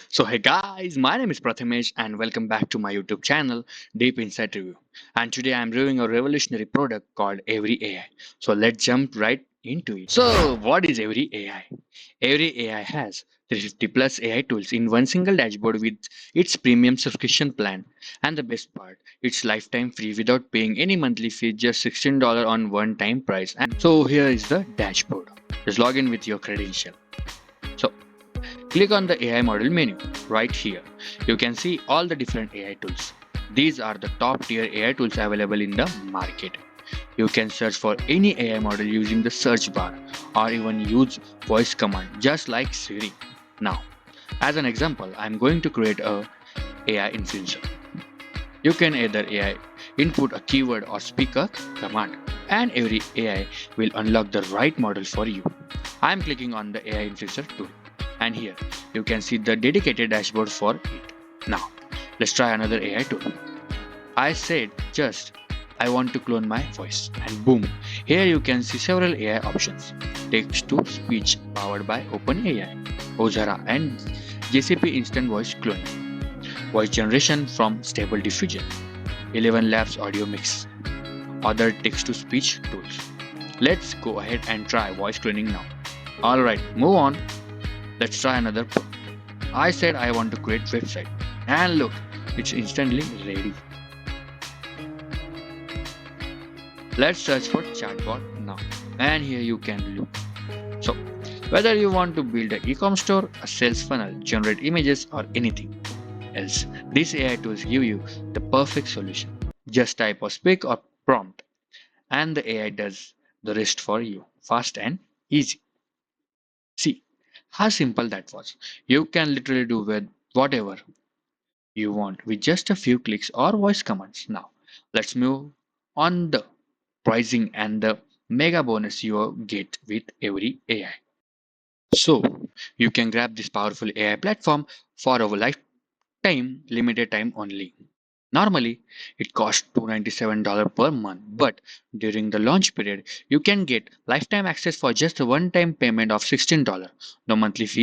So hey guys, my name is Prathamesh and welcome back to my YouTube channel Deep Insight Review. And today I'm reviewing a revolutionary product called EveryAI. So let's jump right into it. So what is EveryAI? EveryAI has 350 plus AI tools in one single dashboard with its premium subscription plan. And the best part, it's lifetime free without paying any monthly fee, just $16 on one-time price. And so here is the dashboard. Just log in with your credential. So click on the AI model menu right here. You can see all the different AI tools. These are the top tier AI tools available in the market. You can search for any AI model using the search bar or even use voice command just like Siri. Now, as an example, I'm going to create a AI influencer. You can either AI input a keyword or speak a command, and every AI will unlock the right model for you. I'm clicking on the AI influencer tool, and here you can see the dedicated dashboard for it. Now, let's try another AI tool. I said just I want to clone my voice, and boom, here you can see several AI options. Text to speech powered by OpenAI, Ozara, and GCP instant voice cloning. Voice generation from Stable Diffusion, ElevenLabs audio mix, other text-to-speech tools. Let's go ahead and try voice cloning now. Alright, move on. Let's try another prompt. I said I want to create website, and look, it's instantly ready. Let's search for chatbot now, and here you can look. So, whether you want to build an e-com store, a sales funnel, generate images, or anything else, these AI tools give you the perfect solution. Just type or speak or prompt, and the AI does the rest for you, fast and easy. See how simple that was. You can literally do with whatever you want with just a few clicks or voice commands. Now, let's move on the pricing and the mega bonus you get with every AI. So, you can grab this powerful AI platform for our lifetime limited time only. Normally, it costs $297 per month, but during the launch period, you can get lifetime access for just a one-time payment of $16. No monthly fees